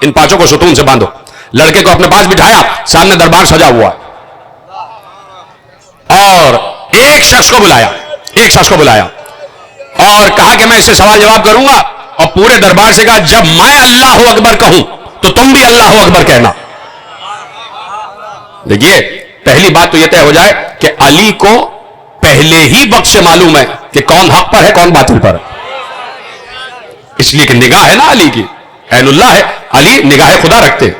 ان پانچوں کو ستون سے باندھو۔ لڑکے کو اپنے پاس بٹھایا، سامنے دربار سجا ہوا اور ایک شخص کو بلایا اور کہا کہ میں اس سے سوال جواب کروں گا، اور پورے دربار سے کہا جب میں اللہ اکبر کہوں تو تم بھی اللہ اکبر کہنا۔ دیکھیے پہلی بات تو یہ طے ہو جائے کہ علی کو پہلے ہی وقت سے معلوم ہے کہ کون حق پر ہے کون باطل پر ہے، اس لیے کہ نگاہ ہے نا علی کی، عین اللہ ہے، علی نگاہ خدا رکھتے،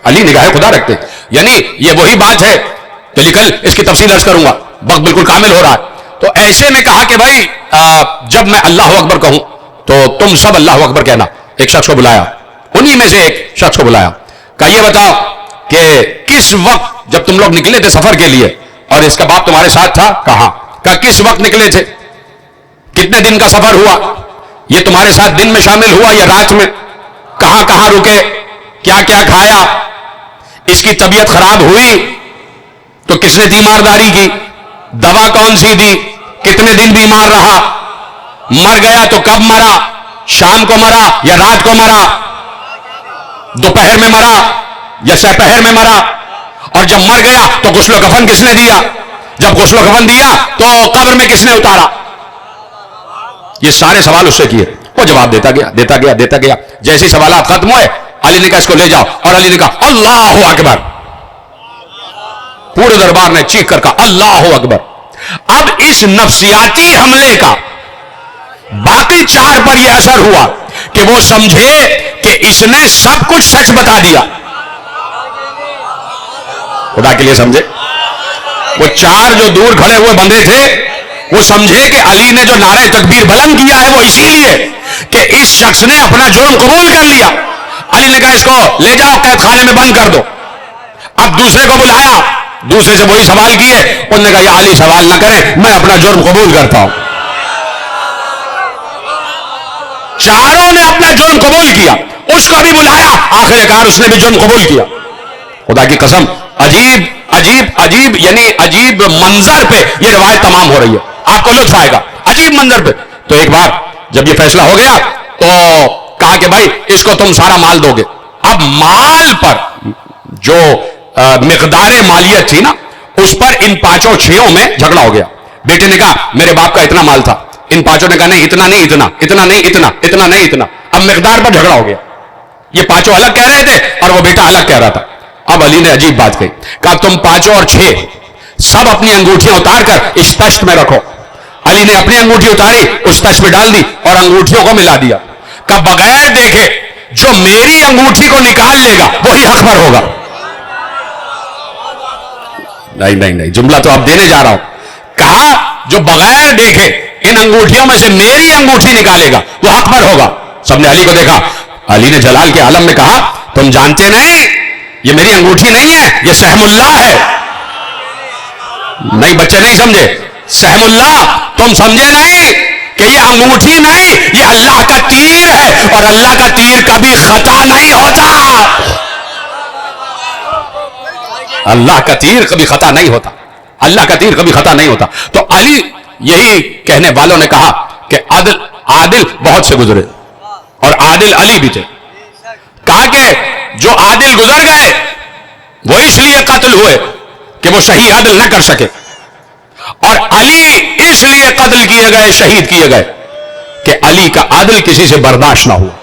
علی نگاہ خدا رکھتے، یعنی یہ وہی بات ہے تو کل اس کی تفصیل عرض کروں گا، وقت بالکل کامل ہو رہا ہے۔ تو ایسے میں کہا کہ بھائی جب میں اللہ اکبر کہوں تو تم سب اللہ اکبر کہنا۔ ایک شخص کو بلایا، انہی میں سے ایک شخص کو بلایا، کہا یہ بتاؤ کہ کس وقت جب تم لوگ نکلے تھے سفر کے لیے اور اس کا باپ تمہارے ساتھ تھا؟ کہا کس وقت نکلے تھے، کتنے دن کا سفر ہوا، یہ تمہارے ساتھ دن میں شامل ہوا یا رات میں، کہاں کہاں رکے، کیا کیا کھایا، اس کی طبیعت خراب ہوئی تو کس نے تیمارداری کی، دوا کون سی دی، کتنے دن بیمار رہا، مر گیا تو کب مرا، شام کو مرا یا رات کو مرا، دوپہر میں مرا یا سپہر میں مرا، اور جب مر گیا تو غسل و کفن کس نے دیا، جب غسل و کفن دیا تو قبر میں کس نے اتارا۔ یہ سارے سوال اس سے کیے، وہ جواب دیتا گیا۔ جیسے سوالات ختم ہوئے علی نے کہا اس کو لے جاؤ، اور علی نے کہا اللہ اکبر، پورے دربار نے چیخ کر کہا اللہ اکبر۔ اب اس نفسیاتی حملے کا باقی چار پر یہ اثر ہوا کہ وہ سمجھے کہ اس نے سب کچھ سچ بتا دیا، خدا کے لیے سمجھے۔ وہ چار جو دور کھڑے ہوئے بندے تھے وہ سمجھے کہ علی نے جو نعرہ تکبیر بلند کیا ہے وہ اسی لیے کہ اس شخص نے اپنا جرم قبول کر لیا۔ علی نے کہا اس کو لے جاؤ قید خانے میں بند کر دو۔ اب دوسرے کو بلایا، دوسرے سے وہی سوال کیے، انہوں نے کہا یا علی سوال نہ کریں، میں اپنا جرم قبول کرتا ہوں۔ چاروں نے اپنا جرم قبول کیا، اس کو بھی بلایا، آخر کار اس نے بھی جرم قبول کیا۔ خدا کی قسم عجیب یعنی عجیب منظر پہ یہ روایت تمام ہو رہی ہے، آپ کو لطف آئے گا، عجیب منظر پہ۔ تو ایک بار جب یہ فیصلہ ہو گیا تو کہا کہ بھائی اس کو تم سارا مال دو گے۔ اب مال پر جو مقدار مالیت تھی نا اس پر ان پانچوں چھیوں میں جھگڑا ہو گیا۔ بیٹے نے کہا میرے باپ کا اتنا مال تھا، ان پانچوں نے کہا نہیں اتنا نہیں، اتنا نہیں، اتنا نہیں، اتنا۔ اب مقدار پر جھگڑا ہو گیا، یہ پانچوں الگ کہہ رہے تھے اور وہ بیٹا الگ کہہ رہا تھا۔ اب علی نے عجیب بات کہی، کہا تم پانچوں اور چھ سب اپنی انگوٹھیاں اتار کر اس تشت میں رکھو۔ علی نے اپنی انگوٹھی اتاری، اس تشت میں ڈال دی اور انگوٹھیوں کو ملا دیا۔ کہا بغیر دیکھے جو میری انگوٹھی کو نکال لے گا وہی حق پر ہوگا۔ نہیں نہیں نہیں، جملہ تو اب دینے جا رہا ہوں. کہا جو بغیر دیکھے ان انگوٹھیوں میں سے میری انگوٹھی نکالے گا وہ حق پر ہوگا. سب نے علی کو دیکھا. علی نے جلال کے عالم میں کہا تم جانتے نہیں یہ میری انگوٹھی نہیں ہے، یہ سہم اللہ ہے. نہیں بچے نہیں سمجھے، سہم اللہ تم سمجھے نہیں کہ یہ انگوٹھی نہیں، یہ اللہ کا تیر ہے، اور اللہ کا تیر کبھی خطا نہیں ہوتا. اللہ کا تیر کبھی خطا نہیں ہوتا، اللہ کا تیر کبھی خطا نہیں ہوتا. تو علی، یہی کہنے والوں نے کہا کہ عادل بہت سے گزرے اور عادل علی بھی تھے. کہا کہ جو عادل گزر گئے وہ اس لیے قتل ہوئے کہ وہ صحیح عدل نہ کر سکے، اور علی اس لیے قتل کیے گئے، شہید کیے گئے کہ علی کا عدل کسی سے برداشت نہ ہوا.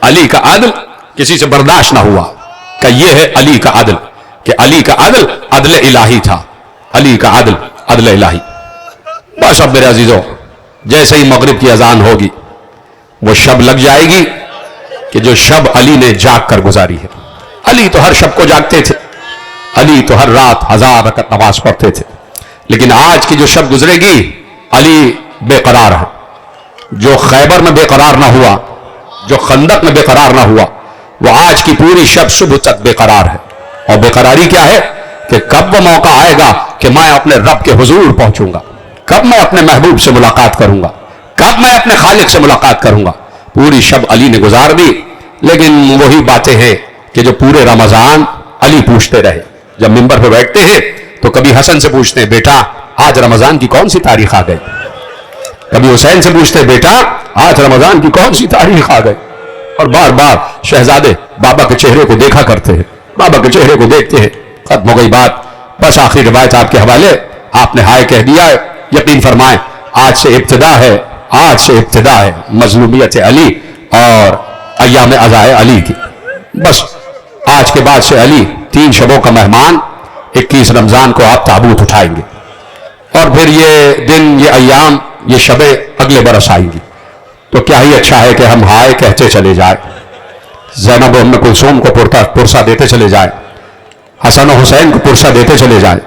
علی کا عدل کسی سے برداشت نہ ہوا. کہ یہ ہے علی کا عدل، کہ علی کا عدل عدل الہی تھا. علی کا عدل عدل الہی. بس اب میرے عزیزوں، جیسے ہی مغرب کی اذان ہوگی وہ شب لگ جائے گی کہ جو شب علی نے جاگ کر گزاری ہے. علی تو ہر شب کو جاگتے تھے، علی تو ہر رات 1000 رکعت نماز پڑھتے تھے. لیکن آج کی جو شب گزرے گی علی بے قرار ہے. جو خیبر میں بے قرار نہ ہوا، جو خندق میں بے قرار نہ ہوا، وہ آج کی پوری شب صبح تک بے قرار ہے. اور بے قراری کیا ہے کہ کب وہ موقع آئے گا کہ میں اپنے رب کے حضور پہنچوں گا، کب میں اپنے محبوب سے ملاقات کروں گا، کب میں اپنے خالق سے ملاقات کروں گا. پوری شب علی نے گزار دی. لیکن وہی باتیں ہیں کہ جو پورے رمضان علی پوچھتے رہے. جب منبر پہ بیٹھتے ہیں تو کبھی حسن سے پوچھتے ہیں بیٹا آج رمضان کی کون سی تاریخ آ گئی، کبھی حسین سے پوچھتے ہیں بیٹا آج رمضان کی کون سی تاریخ آ گئی. اور بار بار شہزادے بابا کے چہرے کو دیکھا کرتے ہیں، بابا کے چہرے کو دیکھتے ہیں. ختم ہو گئی بات. بس آخری روایت آپ کے حوالے. آپ نے ہائے کہہ دیا ہے. یقین فرمائیں آج سے ابتدا ہے، آج سے ابتدا ہے مظلومیت علی اور ایام عزائے علی کی. بس آج کے بعد سے علی 3 شبوں کا مہمان. 21 رمضان کو آپ تابوت اٹھائیں گے، اور پھر یہ دن، یہ ایام، یہ شبیں اگلے برس آئیں گی. تو کیا ہی اچھا ہے کہ ہم ہائے کہتے چلے جائیں، زینب و ام کلثوم کو پرسہ دیتے چلے جائیں، حسن و حسین کو پرسہ دیتے چلے جائیں.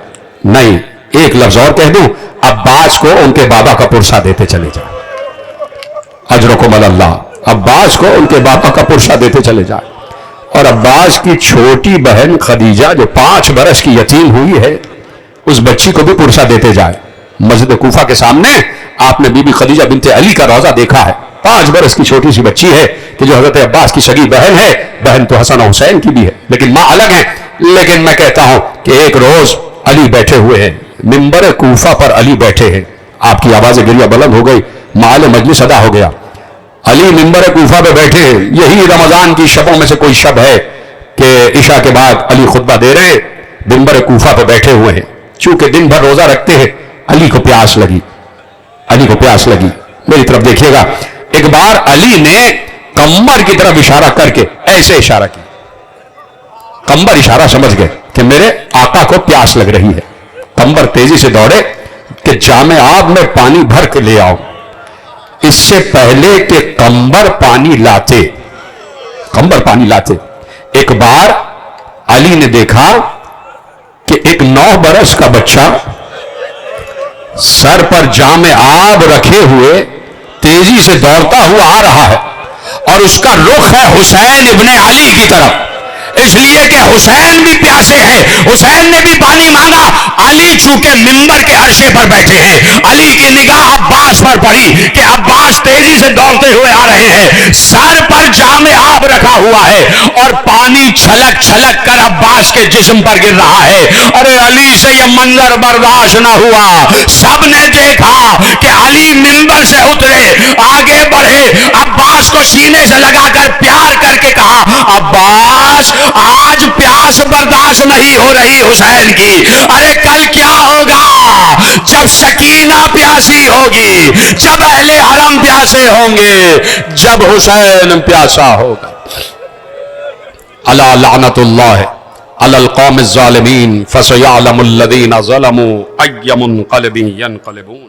نہیں، ایک لفظ اور کہہ دوں، عباس کو ان کے بابا کا پرسہ دیتے چلے جائیں. اجرکم اللہ. عباس کو ان کے بابا کا پرسہ دیتے چلے جائیں. اور عباس کی چھوٹی بہن خدیجہ جو 5 برس کی یتیم ہوئی ہے، اس بچی کو بھی پرسہ دیتے جائیں. مسجد کوفہ کے سامنے آپ نے بی بی خدیجہ بنت علی کا روضہ دیکھا ہے. 5 برس کی چھوٹی سی بچی ہے کہ جو حضرت عباس کی سگی بہن ہے. بہن تو حسن و حسین کی بھی ہے لیکن ماں الگ ہے. لیکن میں کہتا ہوں کہ ایک روز علی بیٹھے ہوئے ہیں منبر کوفہ پر. علی بیٹھے ہیں، آپ کی آواز گریہ بلند ہو گئی، مال مجلس ادا ہو گیا. علی منبر کوفہ پہ بیٹھے ہیں. یہی رمضان کی شبوں میں سے کوئی شب ہے کہ عشاء کے بعد علی خطبہ دے رہے، منبر کوفہ پہ بیٹھے ہوئے ہیں. چونکہ دن بھر روزہ رکھتے ہیں، علی کو پیاس لگی. علی کو پیاس لگی. میری طرف دیکھیے گا. ایک بار علی نے قمر کی طرف اشارہ کر کے ایسے اشارہ کیا. قمر اشارہ سمجھ گئے کہ میرے آقا کو پیاس لگ رہی ہے. قمر تیزی سے دوڑے کہ جام آب میں پانی بھر کے لے آؤ. اس سے پہلے کہ قمر پانی لاتے، ایک بار علی نے دیکھا کہ ایک 9 برس کا بچہ سر پر جام آب رکھے ہوئے تیزی سے دوڑتا ہوا آ رہا ہے، اور اس کا رخ ہے حسین ابن علی کی طرف. اس لیے کہ حسین بھی پیاسے ہیں، حسین نے بھی پانی مانگا. علی چونکہ منبر کے عرشے پر بیٹھے ہیں، علی کی نگاہ عباس پر پڑی کہ عباس تیزی سے دوڑتے ہوئے آ رہے ہیں، سر پر جام آب رکھا ہوا ہے اور پانی چھلک چھلک کر عباس کے جسم پر گر رہا ہے. ارے علی سے یہ منظر برداشت نہ ہوا. سب نے دیکھا کہ علی منبر سے اترے، آگے بڑھے، عباس کو سینے سے لگا کر پیار کر کے کہا عباس آج پیاس برداشت نہیں ہو رہی حسین کی. ارے کل کیا ہوگا جب سکینہ پیاسی ہوگی، جب اہل حرم پیاسے ہوں گے، جب حسین پیاسا ہوگا. الا لعنت اللہ علی القوم الظالمین فسیعلم الذین ظلموا ای منقلب ینقلبون.